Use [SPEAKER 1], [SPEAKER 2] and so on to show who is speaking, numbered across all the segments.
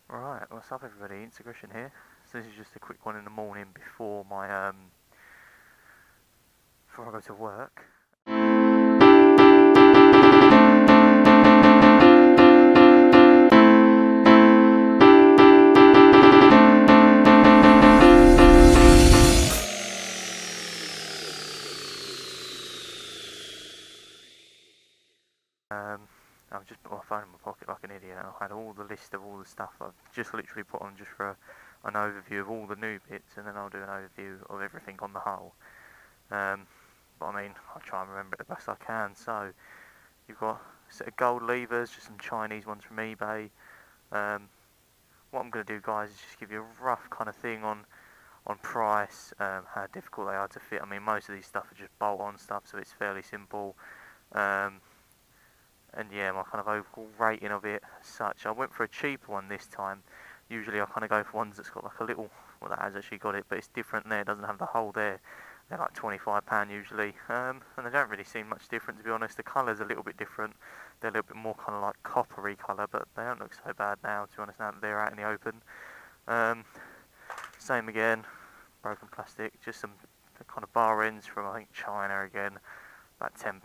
[SPEAKER 1] Right, what's up everybody, Integration here. So this is just a quick one in the morning before my before I go to work. I've just put my phone in my pocket like an idiot. I had all the list of all the stuff I've just literally put on just for an overview of all the new bits, and then I'll do an overview of everything on the whole. But I mean, I'll try and remember it the best I can. So you've got a set of gold levers, just some Chinese ones from eBay. What I'm going to do, guys, is just give you a rough kind of thing on price, how difficult they are to fit. I mean, most of these stuff are just bolt-on stuff, so it's fairly simple. And yeah, my kind of overall rating of it as such. I went for a cheaper one this time. Usually I kind of go for ones that's got like a little, well, that has actually got it, but it's different there. It doesn't have the hole there. They're like £25 usually, and they don't really seem much different, to be honest. The colour's a little bit different. They're a little bit more kind of like coppery colour, but they don't look so bad now, to be honest, now that they're out in the open. Same again, broken plastic, just some kind of bar ends from, I think, China again. About £10.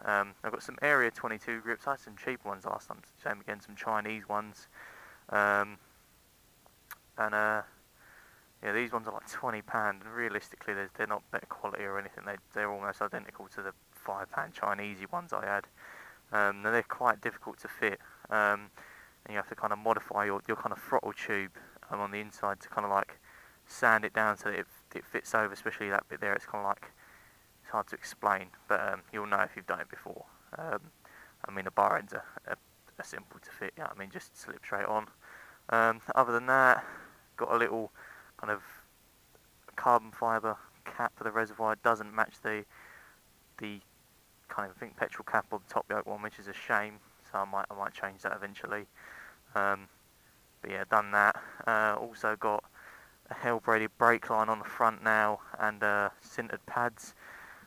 [SPEAKER 1] I've got some Area 22 grips. I had some cheap ones last time. Same again, some Chinese ones. Yeah, these ones are like £20, and realistically, they're not better quality or anything. They're almost identical to the £5 Chinesey ones I had. And they're quite difficult to fit, and you have to kind of modify your kind of throttle tube on the inside to kind of like sand it down so that it fits over, especially that bit there. It's kind of like, it's hard to explain, but you'll know if you've done it before. I mean, the bar ends are simple to fit. Yeah, I mean, just slip straight on. Other than that, got a little kind of carbon fibre cap for the reservoir. It doesn't match the kind of, I think, petrol cap or the top yoke one, which is a shame. So I might change that eventually. But yeah, done that. Also got a hell braided brake line on the front now, and sintered pads.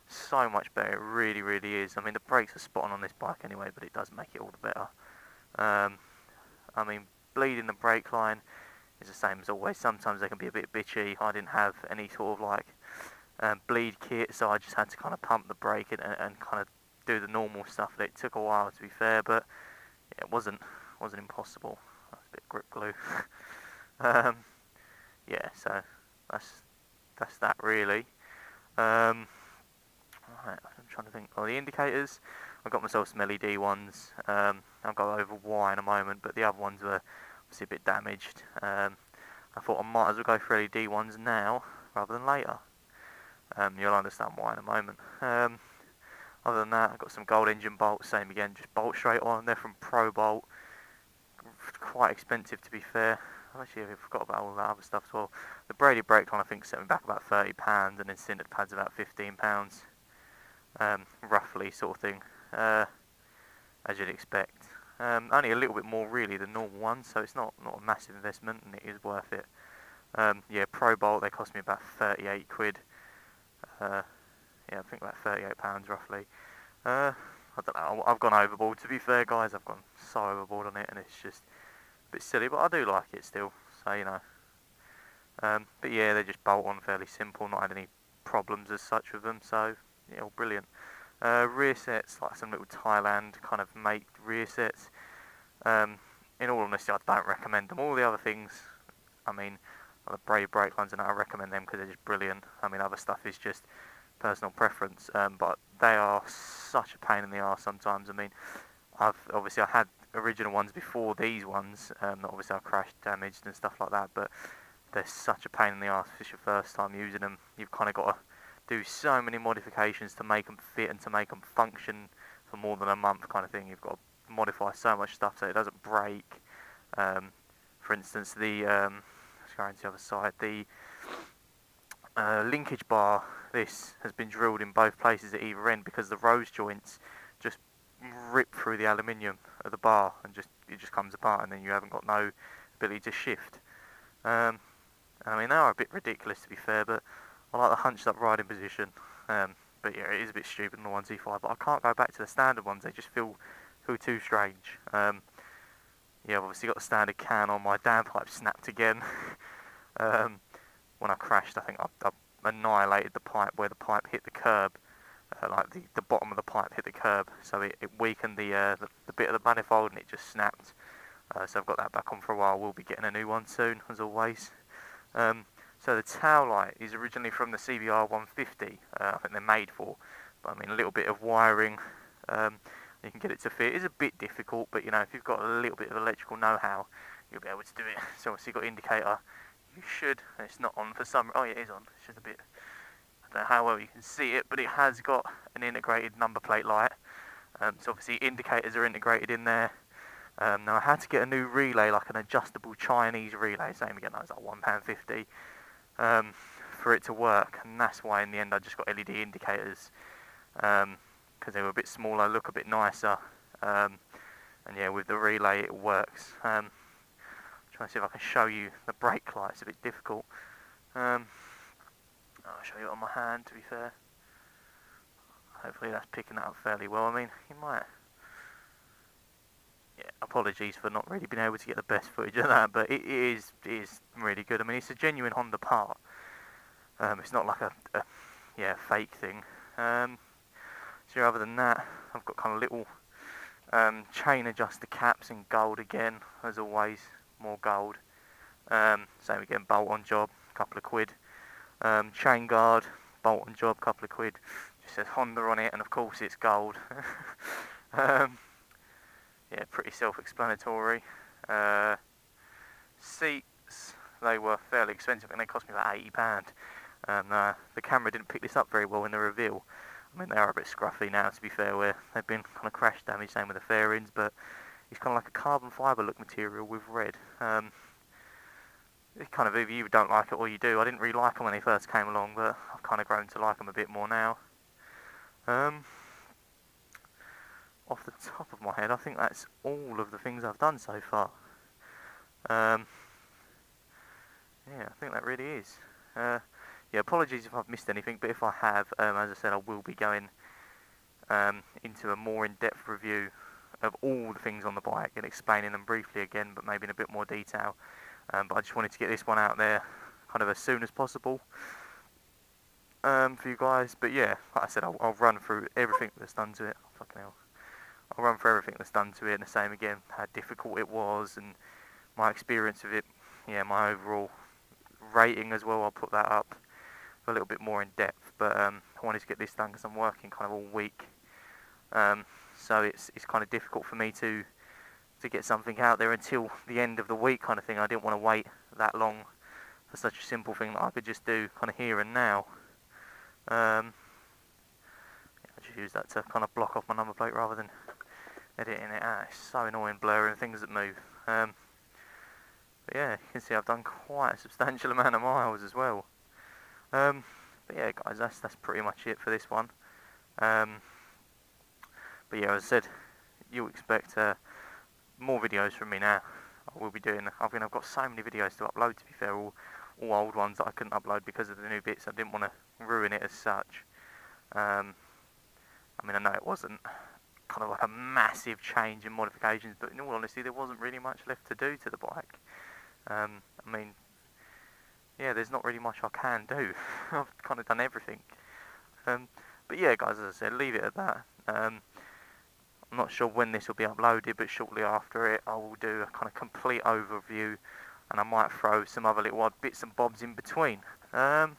[SPEAKER 1] So much better, it really, really is. I mean, the brakes are spot on this bike anyway, but it does make it all the better. I mean, bleeding the brake line is the same as always. Sometimes they can be a bit bitchy. I didn't have any sort of like bleed kit, so I just had to kind of pump the brake and kind of do the normal stuff. It took a while, to be fair, but yeah, it wasn't impossible. That's a bit of grip glue. Yeah, so that's that really. Right, I'm trying to think. Well, the indicators, I got myself some LED ones. I'll go over why in a moment, but the other ones were obviously a bit damaged. I thought I might as well go for LED ones now rather than later. You'll understand why in a moment. Other than that, I've got some gold engine bolts, same again, just bolt straight on. They're from Pro Bolt. Quite expensive, to be fair. Actually, I forgot about all that other stuff as well. The braided brake line, I think, set me back about £30, and then sintered pads about £15. Roughly, sort of thing, as you'd expect. Only a little bit more really than normal ones, so it's not a massive investment, and it is worth it. Yeah, Pro Bolt, they cost me about 38 quid. Yeah, I think about £38 roughly. I don't know, I've gone overboard, to be fair, guys. I've gone so overboard on it, and it's just a bit silly, but I do like it still, so you know. But yeah, they just bolt on fairly simple, not had any problems as such with them, so yeah, all brilliant. Rear sets, like some little Thailand kind of make rear sets. In all honesty, I don't recommend them. All the other things, I mean, like the braided brake lines, and I recommend them because they're just brilliant. I mean, other stuff is just personal preference, but they are such a pain in the arse sometimes. I mean, I had original ones before these ones, that obviously I crashed, damaged and stuff like that, but they're such a pain in the arse if it's your first time using them. You've kind of got to do so many modifications to make them fit and to make them function for more than a month, kind of thing. You've got to modify so much stuff so it doesn't break. For instance, let's go into the other side, the linkage bar, this has been drilled in both places at either end because the rose joints just rip through the aluminium of the bar and it just comes apart, and then you haven't got no ability to shift. I mean, they are a bit ridiculous, to be fair, but I like the hunched up riding position. But yeah, it is a bit stupid on the 125, but I can't go back to the standard ones. They just feel too strange. yeah, I've obviously got the standard can on. My downpipe snapped again. When I crashed, I think I annihilated the pipe where the pipe hit the curb. Like the bottom of the pipe hit the curb, so it weakened the bit of the manifold and it just snapped. So I've got that back on for a while. We'll be getting a new one soon, as always. So the tail light is originally from the CBR 150. I think they're made for, but I mean a little bit of wiring, you can get it to fit. It's a bit difficult, but you know, if you've got a little bit of electrical know-how, you'll be able to do it. So obviously you've got indicator. You should. It's not on for some. Oh, yeah, it is on. It's just a bit. I don't know how well you can see it, but it has got an integrated number plate light. So obviously indicators are integrated in there. Now I had to get a new relay, like an adjustable Chinese relay. Same again, that was like £1.50 for it to work, and that's why in the end I just got LED indicators because they were a bit smaller, look a bit nicer, and yeah, with the relay it works. Trying to see if I can show you the brake light. It's a bit difficult. I'll show you it on my hand, to be fair. Hopefully that's picking that up fairly well. I mean, you might. Yeah, apologies for not really being able to get the best footage of that, but it is really good. I mean, it's a genuine Honda part. It's not like a fake thing. So other than that, I've got kind of little chain adjuster caps in gold again, as always. More gold. Same again, bolt on job, couple of quid. Chain guard, bolt on job, couple of quid. Just says Honda on it, and of course it's gold. Yeah, pretty self-explanatory. Seats, they were fairly expensive, and they cost me about £80. The camera didn't pick this up very well in the reveal. I mean, they are a bit scruffy now, to be fair, where they've been kind of crash damage, same with the fairings, but it's kind of like a carbon fibre look material with red. It's kind of either you don't like it or you do. I didn't really like them when they first came along, but I've kind of grown to like them a bit more now. Off the top of my head, I think that's all of the things I've done so far. Yeah, I think that really is. Yeah, apologies if I've missed anything, but if I have, as I said, I will be going into a more in-depth review of all the things on the bike and explaining them briefly again, but maybe in a bit more detail. But I just wanted to get this one out there kind of as soon as possible for you guys. But yeah, like I said, I'll run through everything that's done to it. Oh, fucking hell. I'll run through everything that's done to it, and the same again, how difficult it was, and my experience of it, yeah, my overall rating as well. I'll put that up a little bit more in depth, but I wanted to get this done because I'm working kind of all week, so it's kind of difficult for me to get something out there until the end of the week kind of thing. I didn't want to wait that long for such a simple thing that I could just do kind of here and now. I just use that to kind of block off my number plate rather than editing it out. It's so annoying blurring things that move. But yeah, you can see I've done quite a substantial amount of miles as well. But yeah, guys, that's pretty much it for this one. But yeah, as I said, you'll expect more videos from me now. I will be doing. I mean, I've got so many videos to upload. To be fair, all old ones that I couldn't upload because of the new bits. I didn't want to ruin it as such. I mean, I know it wasn't kind of like a massive change in modifications, but in all honesty, there wasn't really much left to do to the bike. I mean, yeah, there's not really much I can do. I've kind of done everything. But yeah, guys, as I said, leave it at that. I'm not sure when this will be uploaded, but shortly after it, I will do a kind of complete overview, and I might throw some other little odd bits and bobs in between. But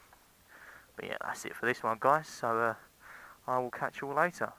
[SPEAKER 1] yeah, that's it for this one, guys. So I will catch you all later.